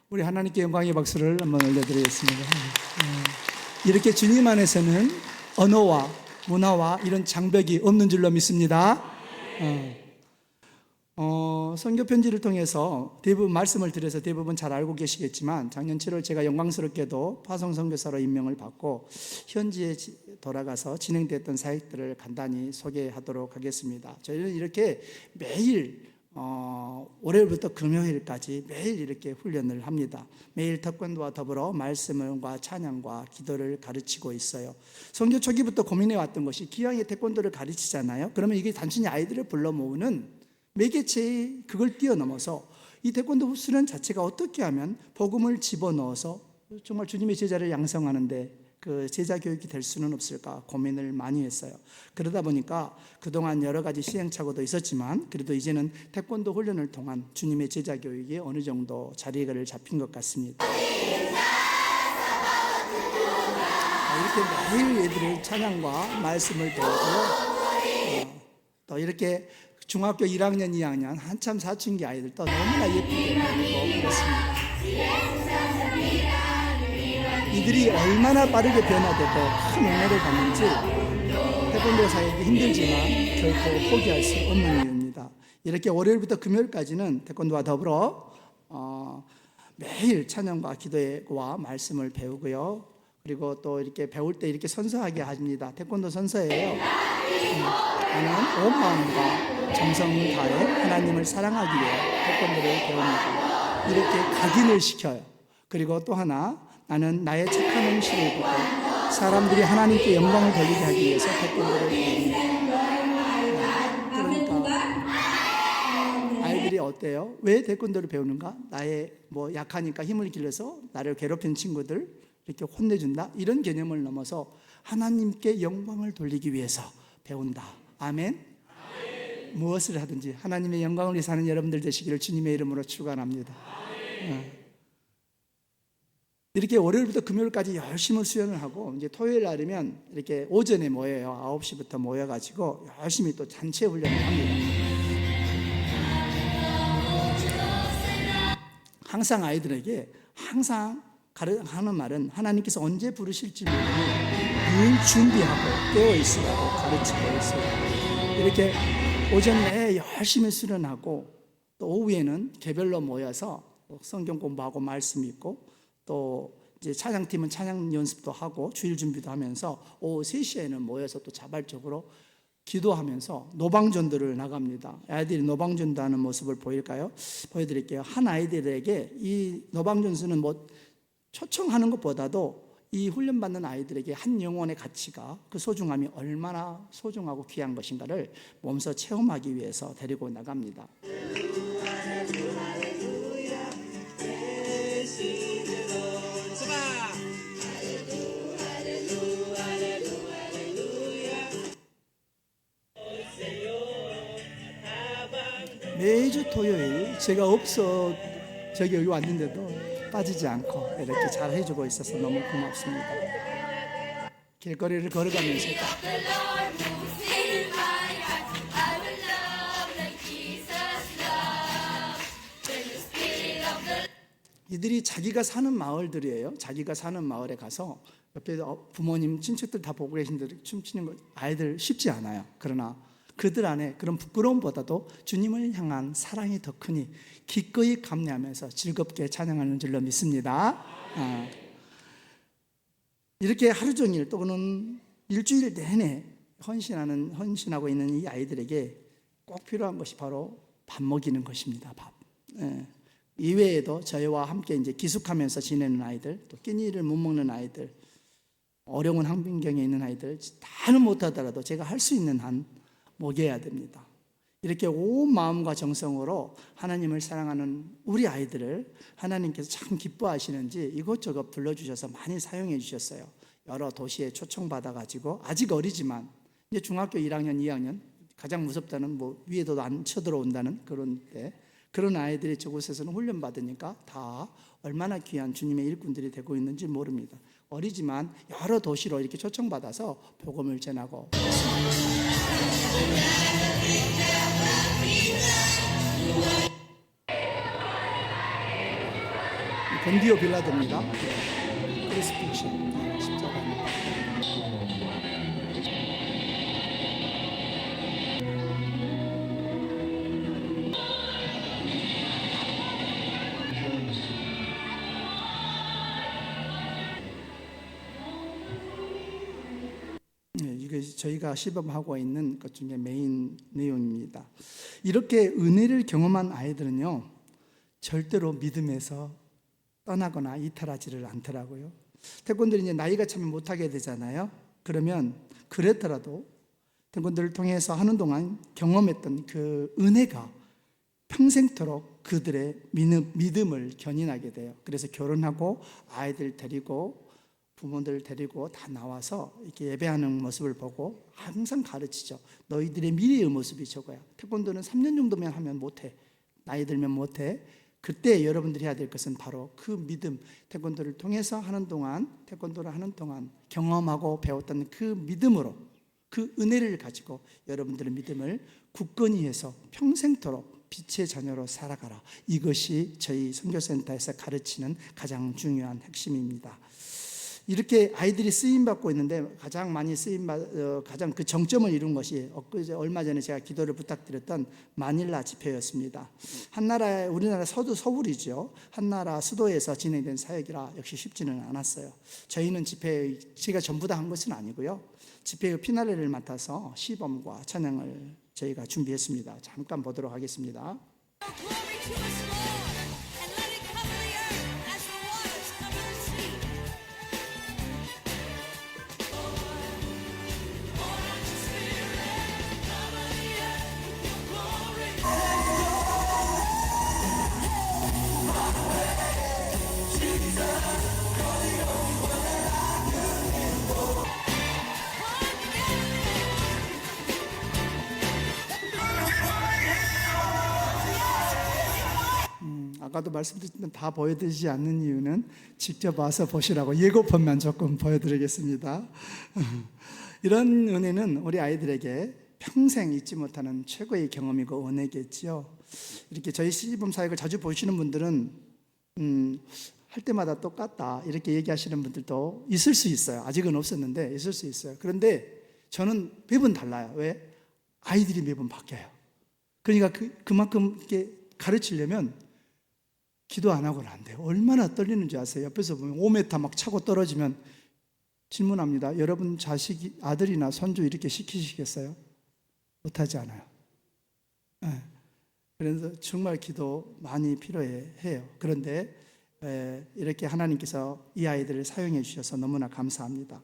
우리 하나님께 영광의 박수를 한번 올려드리겠습니다. 이렇게 주님 안에서는 언어와 문화와 이런 장벽이 없는 줄로 믿습니다. 선교 편지를 통해서 대부분 말씀을 드려서 대부분 잘 알고 계시겠지만 작년 7월 제가 영광스럽게도 파송 선교사로 임명을 받고 현지에 돌아가서 진행됐던 사역들을 간단히 소개하도록 하겠습니다. 저희는 이렇게 매일 월요일부터 금요일까지 매일 이렇게 훈련을 합니다. 매일 태권도와 더불어 말씀과 찬양과 기도를 가르치고 있어요. 선교 초기부터 고민해 왔던 것이 기왕에 태권도를 가르치잖아요. 그러면 이게 단순히 아이들을 불러 모으는 매개체의 그걸 뛰어넘어서 이 태권도 수련 자체가 어떻게 하면 복음을 집어넣어서 정말 주님의 제자를 양성하는데 그 제자 교육이 될 수는 없을까 고민을 많이 했어요. 그러다 보니까 그동안 여러 가지 시행착오도 있었지만 그래도 이제는 태권도 훈련을 통한 주님의 제자 교육이 어느 정도 자리를 잡힌 것 같습니다. 이렇게 매일 애들을 찬양과 말씀을 배우고요. 또 이렇게 중학교 1학년, 2학년 한참 사춘기 아이들 또 너무나 예쁘게 배우고 그렇습니다. 이들이 얼마나 빠르게 변화되고 큰 은혜를 받는지 태권도 사역이 힘들지만 결코 포기할 수 없는 이유입니다. 이렇게 월요일부터 금요일까지는 태권도와 더불어 매일 찬양과 기도와 말씀을 배우고요. 그리고 또 이렇게 배울 때 이렇게 선서하게 합니다. 태권도 선서예요. 나는 온 마음과 정성을 다해 하나님을 사랑하기 위해 태권도를 배웁니다. 이렇게 각인을 시켜요. 그리고 또 하나 나는 나의 착한 행실을 보고 사람들이 하나님께 영광을 돌리게 하기 위해서 태권도를 배웁니다. 그러니까 아이들이 어때요? 왜 태권도를 배우는가? 나의 약하니까 힘을 길러서 나를 괴롭힌 친구들 이렇게 혼내준다? 이런 개념을 넘어서 하나님께 영광을 돌리기 위해서 배운다. 아멘? 무엇을 하든지 하나님의 영광을 위해 사는 여러분들 되시기를 주님의 이름으로 축원합니다. 이렇게 월요일부터 금요일까지 열심히 수련을 하고 이제 토요일 날이면 이렇게 오전에 모여요. 9시부터 모여가지고 열심히 또 단체 훈련을 합니다. 항상 아이들에게 항상 하는 말은 하나님께서 언제 부르실지 모르니 늘 준비하고 깨어 있으라고 가르치고 있어요. 이렇게 오전 내에 열심히 수련하고 또 오후에는 개별로 모여서 성경 공부하고 말씀 읽고 또 이제 찬양팀은 찬양 연습도 하고 주일 준비도 하면서 오후 3시에는 모여서 또 자발적으로 기도하면서 노방전도를 나갑니다. 아이들이 노방전도 하는 모습을 보여드릴게요. 한 아이들에게 이 노방전수는 초청하는 것보다도 이 훈련받는 아이들에게 한 영혼의 가치가 그 소중함이 얼마나 소중하고 귀한 것인가를 몸소 체험하기 위해서 데리고 나갑니다. 매주 토요일 제가 저기 여기 왔는데도 빠지지 않고 이렇게 잘 해주고 있어서 너무 고맙습니다. 길거리를 걸어가면서 이들이 자기가 사는 마을들이에요. 자기가 사는 마을에 가서 옆에 부모님, 친척들 다 보고 계신데 춤추는 거 아이들 쉽지 않아요. 그러나 그들 안에 그런 부끄러움보다도 주님을 향한 사랑이 더 크니 기꺼이 감내하면서 즐겁게 찬양하는 줄로 믿습니다. 이렇게 하루 종일 또는 일주일 내내 헌신하고 있는 이 아이들에게 꼭 필요한 것이 바로 밥 먹이는 것입니다. 밥. 이외에도 저희와 함께 이제 기숙하면서 지내는 아이들, 또 끼니를 못 먹는 아이들, 어려운 환경에 있는 아이들 다는 못하더라도 제가 할 수 있는 한 먹여야 됩니다. 이렇게 온 마음과 정성으로 하나님을 사랑하는 우리 아이들을 하나님께서 참 기뻐하시는지 이것저것 불러주셔서 많이 사용해 주셨어요. 여러 도시에 초청받아가지고 아직 어리지만 이제 중학교 1학년, 2학년 가장 무섭다는 위에도 안 쳐들어온다는 그런 때 그런 아이들이 저곳에서는 훈련받으니까 다 얼마나 귀한 주님의 일꾼들이 되고 있는지 모릅니다. 어리지만 여러 도시로 이렇게 초청받아서 복음을 전하고 본디오 빌라도입니다. 크리스픽션 십자가입니다. 이게 저희가 시범하고 있는 것 중에 메인 내용입니다. 이렇게 은혜를 경험한 아이들은요, 절대로 믿음에서 떠나거나 이탈하지를 않더라고요. 태권도를 이제 나이가 차면 못하게 되잖아요. 그러면 그랬더라도 태권도를 통해서 하는 동안 경험했던 그 은혜가 평생토록 그들의 믿음을 견인하게 돼요. 그래서 결혼하고 아이들 데리고 부모들 데리고 다 나와서 이렇게 예배하는 모습을 보고 항상 가르치죠. 너희들의 미래의 모습이 저거야. 태권도는 3년 정도면 하면 못해. 나이 들면 못해. 그때 여러분들이 해야 될 것은 바로 그 믿음, 태권도를 통해서 하는 동안, 태권도를 하는 동안 경험하고 배웠던 그 믿음으로, 그 은혜를 가지고 여러분들의 믿음을 굳건히 해서 평생토록 빛의 자녀로 살아가라. 이것이 저희 선교센터에서 가르치는 가장 중요한 핵심입니다. 이렇게 아이들이 쓰임받고 있는데 가장 많이 가장 그 정점을 이룬 것이 얼마 전에 제가 기도를 부탁드렸던 마닐라 집회였습니다. 한나라, 우리나라 서울이죠. 한나라 수도에서 진행된 사역이라 역시 쉽지는 않았어요. 저희는 제가 전부 다 한 것은 아니고요. 집회의 피날레를 맡아서 시범과 찬양을 저희가 준비했습니다. 잠깐 보도록 하겠습니다. Glory to us, Lord, and let it cover the earth as the waters cover the sea. Pour out your spirit, cover the earth with your glory. 아까도 말씀드렸지만 다 보여드리지 않는 이유는 직접 와서 보시라고 예고편만 조금 보여드리겠습니다. 이런 은혜는 우리 아이들에게 평생 잊지 못하는 최고의 경험이고 은혜겠지요. 이렇게 저희 시범 사역을 자주 보시는 분들은 할 때마다 똑같다 이렇게 얘기하시는 분들도 있을 수 있어요. 아직은 없었는데 있을 수 있어요. 그런데 저는 매번 달라요. 왜? 아이들이 매번 바뀌어요. 그러니까 그만큼 이렇게 가르치려면 기도 안 하고는 안 돼요. 얼마나 떨리는지 아세요? 옆에서 보면 5m 막 차고 떨어지면 질문합니다. 여러분 자식이 아들이나 손주 이렇게 시키시겠어요? 못하지 않아요. 네. 그래서 정말 기도 많이 필요해요. 그런데 이렇게 하나님께서 이 아이들을 사용해 주셔서 너무나 감사합니다.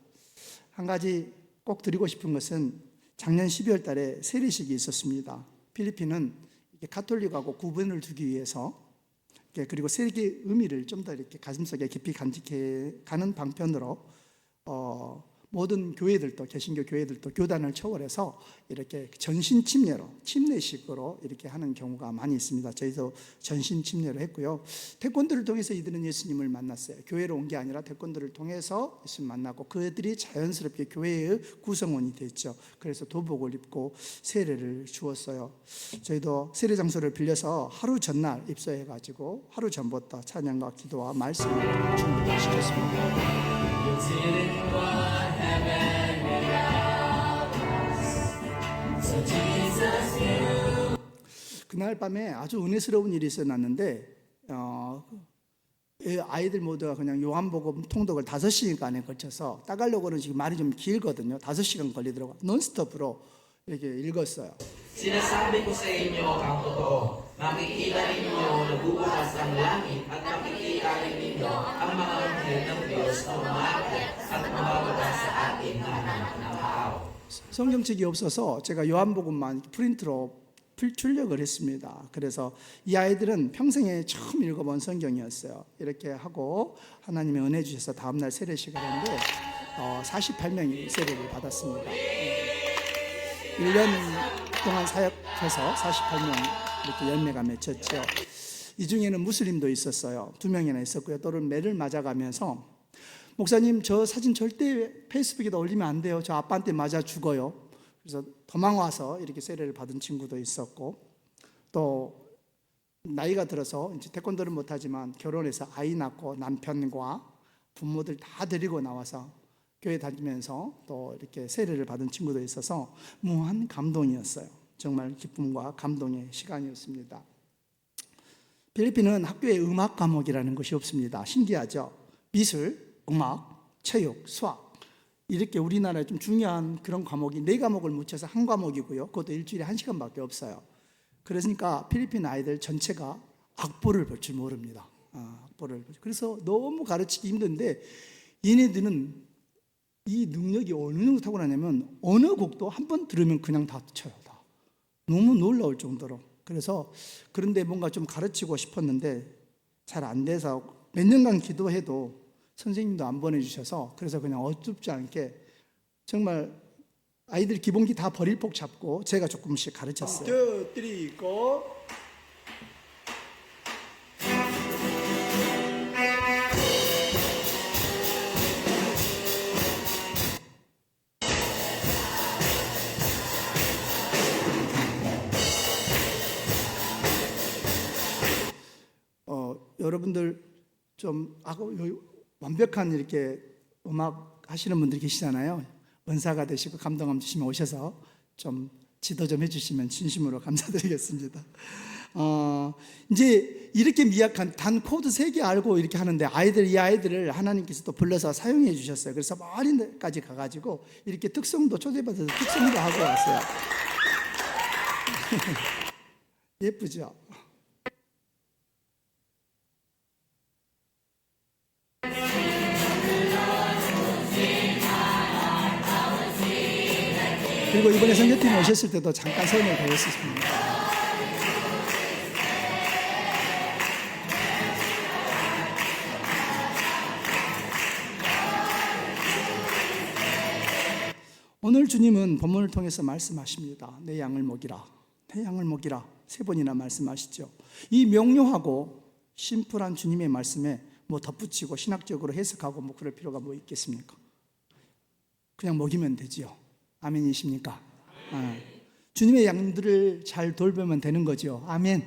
한 가지 꼭 드리고 싶은 것은 작년 12월 달에 세례식이 있었습니다. 필리핀은 가톨릭하고 구분을 두기 위해서 그리고 세계의 의미를 좀 더 이렇게 가슴속에 깊이 간직해 가는 방편으로 모든 교회들도 개신교 교회들도 교단을 초월해서 이렇게 전신 침례로 침례식으로 이렇게 하는 경우가 많이 있습니다. 저희도 전신 침례로 했고요. 태권도를 통해서 이들은 예수님을 만났어요. 교회로 온 게 아니라 태권도를 통해서 예수님 만나고 그들이 자연스럽게 교회의 구성원이 됐죠. 그래서 도복을 입고 세례를 주었어요. 저희도 세례 장소를 빌려서 하루 전날 입소해가지고 하루 전부터 찬양과 기도와 말씀을 준비시켰습니다. 그날 밤에 아주 은혜스러운 일이 있었는데 아이들 모두가 그냥 요한복음 통독을 5시간에 걸쳐서 따갈로그는 지금 말이 좀 길거든요. 5시간 걸리더라고요. 논스톱으로 이렇게 읽었어요. Sinasabi ko sa inyo ang totoo, makikita ninyo nabubukas ang langit at makikita ninyo ang mga anghel ng Diyos na umaakit at bumababa sa atin na anak ng tao. 성경책이 없어서 제가 요한복음만 프린트로 출력을 했습니다. 그래서 이 아이들은 평생에 처음 읽어본 성경이었어요. 이렇게 하고 하나님의 은혜 주셔서 다음날 세례식을 했는데 48명이 세례를 받았습니다. 1년 동안 사역해서 48명 이렇게 열매가 맺혔죠. 이 중에는 무슬림도 있었어요. 2명이나 있었고요. 또는 매를 맞아가면서 목사님 저 사진 절대 페이스북에다 올리면 안 돼요. 저 아빠한테 맞아 죽어요. 그래서 도망와서 이렇게 세례를 받은 친구도 있었고, 또 나이가 들어서 이제 태권도를 못하지만 결혼해서 아이 낳고 남편과 부모들 다 데리고 나와서 교회 다니면서 또 이렇게 세례를 받은 친구도 있어서 무한 감동이었어요. 정말 기쁨과 감동의 시간이었습니다. 필리핀은 학교에 음악 과목이라는 것이 없습니다. 신기하죠? 미술, 음악, 체육, 수학, 이렇게 우리나라에 좀 중요한 그런 과목이 4과목을 묻혀서 한 과목이고요. 그것도 일주일에 1시간밖에 없어요. 그러니까 필리핀 아이들 전체가 악보를 볼 줄 모릅니다. 악보를. 그래서 너무 가르치기 힘든데 얘네들은 이 능력이 어느 정도 타고나냐면 어느 곡도 한 번 들으면 그냥 다 쳐요. 다. 너무 놀라울 정도로. 그래서 그런데 뭔가 좀 가르치고 싶었는데 잘 안 돼서 몇 년간 기도해도 선생님도 안 보내주셔서, 그래서 그냥 어둡지 않게 정말 아이들 기본기 다 버릴 폭 잡고 제가 조금씩 가르쳤어요. 2, 3, go. 여러분들 좀 완벽한 이렇게 음악 하시는 분들이 계시잖아요. 은사가 되시고 감동함 주시면 오셔서 좀 지도 좀 해주시면 진심으로 감사드리겠습니다. 이제 이렇게 미약한 단 코드 3개 알고 이렇게 하는데 이 아이들을 하나님께서 또 불러서 사용해 주셨어요. 그래서 멀리 데까지 가가지고 이렇게 특성도 초대받아서 특성도 하고 왔어요. 예쁘죠? 그리고 이번에 선교팀 오셨을 때도 잠깐 선을 배웠습니다. 오늘 주님은 본문을 통해서 말씀하십니다. 내 양을 먹이라, 내 양을 먹이라 3번이나 말씀하시죠. 이 명료하고 심플한 주님의 말씀에 뭐 덧붙이고 신학적으로 해석하고 뭐 그럴 필요가 뭐 있겠습니까? 그냥 먹이면 되지요. 아멘이십니까? 주님의 양들을 잘 돌보면 되는 거죠. 아멘.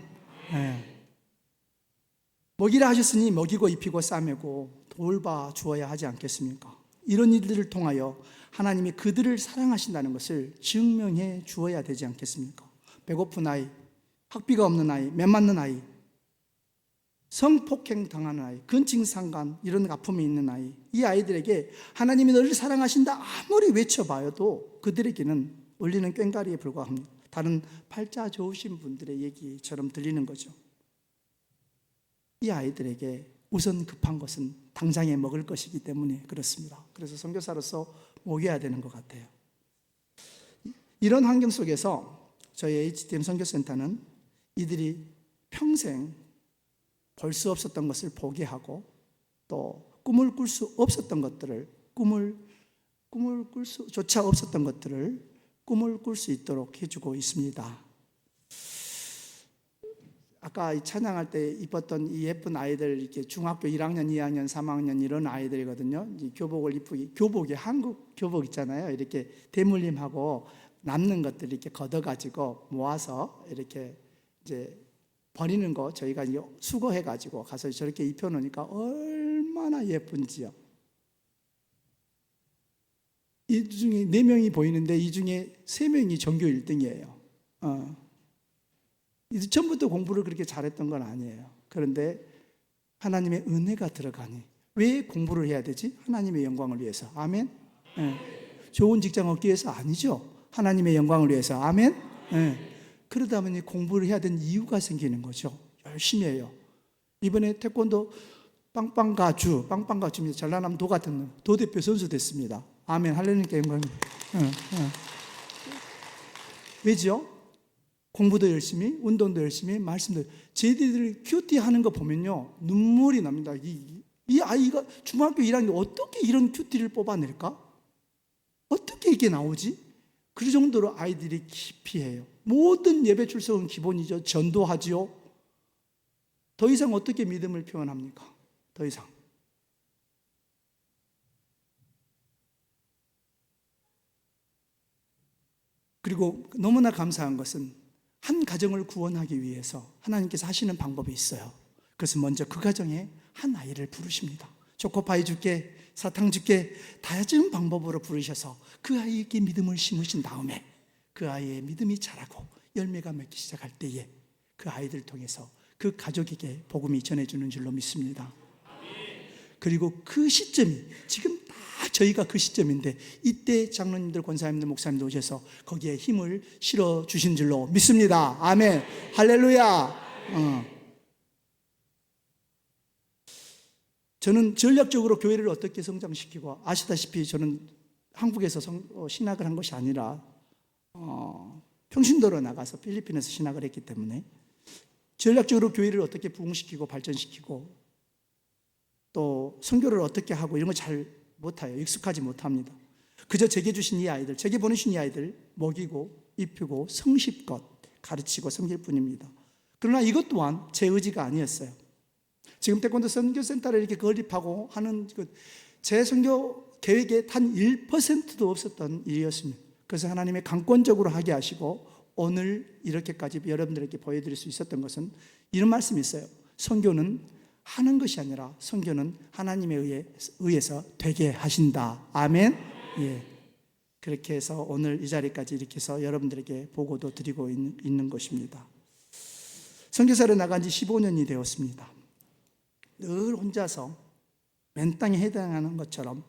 먹이라 하셨으니 먹이고 입히고 싸매고 돌봐 주어야 하지 않겠습니까? 이런 일들을 통하여 하나님이 그들을 사랑하신다는 것을 증명해 주어야 되지 않겠습니까? 배고픈 아이, 학비가 없는 아이, 매 맞는 아이, 성폭행 당하는 아이, 근친상간 이런 아픔이 있는 아이, 이 아이들에게 하나님이 너를 사랑하신다 아무리 외쳐봐도 그들에게는 울리는 꽹과리에 불과합니다. 다른 팔자 좋으신 분들의 얘기처럼 들리는 거죠. 이 아이들에게 우선 급한 것은 당장에 먹을 것이기 때문에 그렇습니다. 그래서 선교사로서 먹여야 되는 것 같아요. 이런 환경 속에서 저희 HTM 선교센터는 이들이 평생 볼 수 없었던 것을 보게 하고 또 꿈을 꿀 수 없었던 것들을 꿈을 꿀 수조차 없었던 것들을 꿈을 꿀 수 있도록 해주고 있습니다. 아까 찬양할 때 입었던 이 예쁜 아이들, 이렇게 중학교 1학년, 2학년, 3학년 이런 아이들이거든요. 이 교복을 이쁘게, 교복이 한국 교복 있잖아요. 이렇게 대물림하고 남는 것들 이렇게 걷어가지고 모아서 이렇게 이제 버리는 거 저희가 수거해가지고 가서 저렇게 입혀놓으니까 얼마나 예쁜지요. 이 중에 4명이 보이는데 이 중에 3명이 전교 1등이에요. 처음부터 공부를 그렇게 잘했던 건 아니에요. 그런데 하나님의 은혜가 들어가니 왜 공부를 해야 되지? 하나님의 영광을 위해서. 아멘. 좋은 직장 얻기 위해서 아니죠. 하나님의 영광을 위해서. 아멘. 그러다 보니 공부를 해야 되는 이유가 생기는 거죠. 열심히 해요. 이번에 태권도 빵빵가주입니다. 전라남 도 같은 도 대표 선수 됐습니다. 아멘. 할렐루야 영광입니다. 왜죠? 공부도 열심히, 운동도 열심히, 말씀도. 쟤들이 큐티 하는 거 보면요 눈물이 납니다. 이 아이가 중학교 1학년 어떻게 이런 큐티를 뽑아낼까? 어떻게 이게 나오지? 그 정도로 아이들이 깊이 해요. 모든 예배 출석은 기본이죠. 전도하지요. 더 이상 어떻게 믿음을 표현합니까? 더 이상. 그리고 너무나 감사한 것은 한 가정을 구원하기 위해서 하나님께서 하시는 방법이 있어요. 그래서 먼저 그 가정에 한 아이를 부르십니다. 초코파이 줄게, 사탕 줄게, 다양한 방법으로 부르셔서 그 아이에게 믿음을 심으신 다음에 그 아이의 믿음이 자라고 열매가 맺기 시작할 때에 그 아이들 통해서 그 가족에게 복음이 전해주는 줄로 믿습니다. 그리고 그 시점이 지금 다 저희가 그 시점인데 이때 장로님들, 권사님들, 목사님들 오셔서 거기에 힘을 실어 주신 줄로 믿습니다. 아멘. 할렐루야. 저는 전략적으로 교회를 어떻게 성장시키고, 아시다시피 저는 한국에서 신학을 한 것이 아니라 평신도로 나가서 필리핀에서 신학을 했기 때문에 전략적으로 교회를 어떻게 부흥시키고 발전시키고 또 선교를 어떻게 하고 이런 거 잘 못해요. 익숙하지 못합니다. 그저 제게 주신 이 아이들, 제게 보내신 이 아이들 먹이고 입히고 성실껏 가르치고 섬길 뿐입니다. 그러나 이것 또한 제 의지가 아니었어요. 지금 태권도 선교센터를 이렇게 건립하고 하는 제 선교 계획에 단 1%도 없었던 일이었습니다. 그래서 하나님의 강권적으로 하게 하시고 오늘 이렇게까지 여러분들에게 보여드릴 수 있었던 것은 이런 말씀이 있어요. 선교는 하는 것이 아니라 선교는 하나님에 의해서 되게 하신다. 아멘. 예. 그렇게 해서 오늘 이 자리까지 이렇게 해서 여러분들에게 보고도 드리고 있는 것입니다. 선교사로 나간 지 15년이 되었습니다. 늘 혼자서 맨 땅에 해당하는 것처럼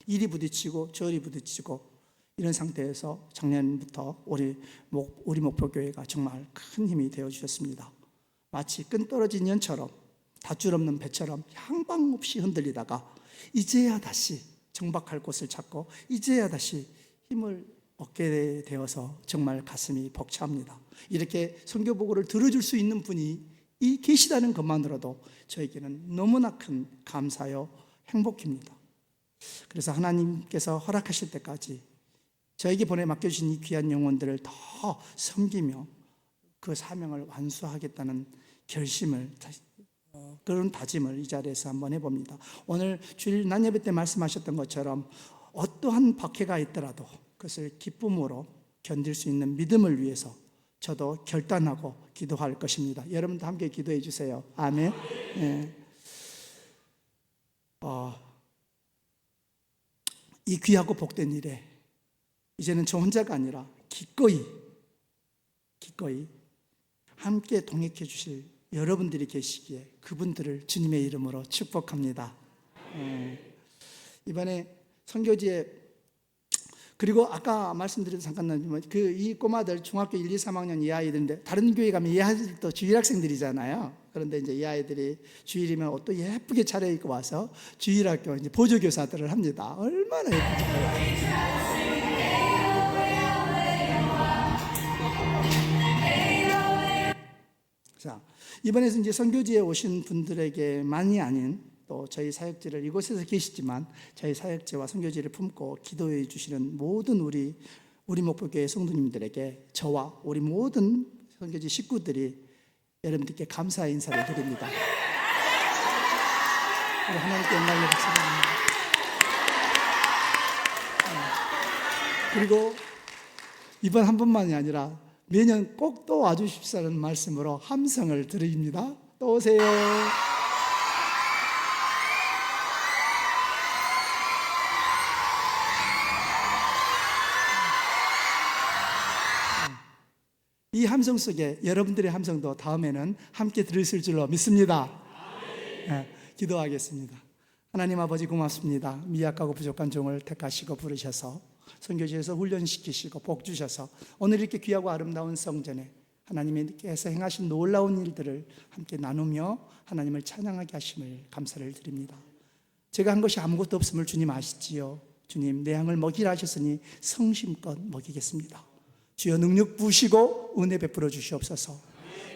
이리 부딪히고 저리 부딪히고 이런 상태에서 작년부터 우리 목표교회가 정말 큰 힘이 되어주셨습니다. 마치 끈 떨어진 연처럼 닷줄 없는 배처럼 향방 없이 흔들리다가 이제야 다시 정박할 곳을 찾고 이제야 다시 힘을 얻게 되어서 정말 가슴이 벅차합니다. 이렇게 선교 보고를 들어줄 수 있는 분이 계시다는 것만으로도 저에게는 너무나 큰 감사요 행복입니다. 그래서 하나님께서 허락하실 때까지 저에게 맡겨주신 이 귀한 영혼들을 더 섬기며 그 사명을 완수하겠다는 결심을, 그런 다짐을 이 자리에서 한번 해봅니다. 오늘 주일 낮예배 때 말씀하셨던 것처럼 어떠한 박해가 있더라도 그것을 기쁨으로 견딜 수 있는 믿음을 위해서 저도 결단하고 기도할 것입니다. 여러분도 함께 기도해 주세요. 아멘. 네. 이 귀하고 복된 일에 이제는 저 혼자가 아니라 기꺼이 함께 동행해 주실 여러분들이 계시기에 그분들을 주님의 이름으로 축복합니다. 이번에 선교지에, 그리고 아까 말씀드린 잠깐 이 꼬마들 중학교 1, 2, 3학년 이 아이들인데 다른 교회 가면 이 아이들도 주일학생들이잖아요. 그런데 이제 이 아이들이 주일이면 옷도 예쁘게 차려입고 와서 주일학교 이제 보조교사들을 합니다. 얼마나 예쁘죠? 자, 이번에서 이제 선교지에 오신 분들에게만이 아닌 또 저희 사역지를 이곳에서 계시지만 저희 사역지와 선교지를 품고 기도해 주시는 모든 우리 목표교회 성도님들에게 저와 우리 모든 선교지 식구들이 여러분들께 감사의 인사를 드립니다. 우리 하나님께 영광을 받습니다. 그리고 이번 한 번만이 아니라 매년 꼭 또 와주십사는 말씀으로 함성을 드립니다. 또 오세요. 이 함성 속에 여러분들의 함성도 다음에는 함께 들으실 줄로 믿습니다. 네, 기도하겠습니다. 하나님 아버지 고맙습니다. 미약하고 부족한 종을 택하시고 부르셔서 선교지에서 훈련시키시고 복 주셔서 오늘 이렇게 귀하고 아름다운 성전에 하나님께서 행하신 놀라운 일들을 함께 나누며 하나님을 찬양하게 하심을 감사를 드립니다. 제가 한 것이 아무것도 없음을 주님 아시지요. 주님, 내 양을 먹이라 하셨으니 성심껏 먹이겠습니다. 주여 능력 부으시고 은혜 베풀어 주시옵소서.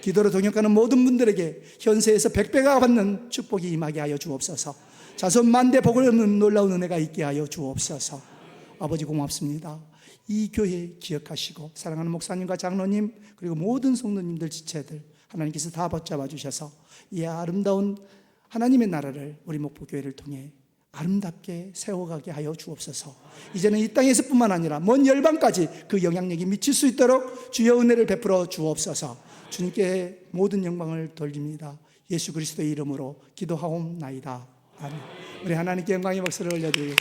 기도로 동역하는 모든 분들에게 현세에서 100배가 받는 축복이 임하게 하여 주옵소서. 자손 만대 복을 얻는 놀라운 은혜가 있게 하여 주옵소서. 아버지 고맙습니다. 이 교회 기억하시고 사랑하는 목사님과 장로님 그리고 모든 성도님들 지체들 하나님께서 다 붙잡아 주셔서 이 아름다운 하나님의 나라를 우리 목포교회를 통해 아름답게 세워가게 하여 주옵소서. 이제는 이 땅에서뿐만 아니라 먼 열방까지 그 영향력이 미칠 수 있도록 주여 은혜를 베풀어 주옵소서. 주님께 모든 영광을 돌립니다. 예수 그리스도의 이름으로 기도하옵나이다. 아멘. 우리 하나님께 영광의 박수를 올려드리고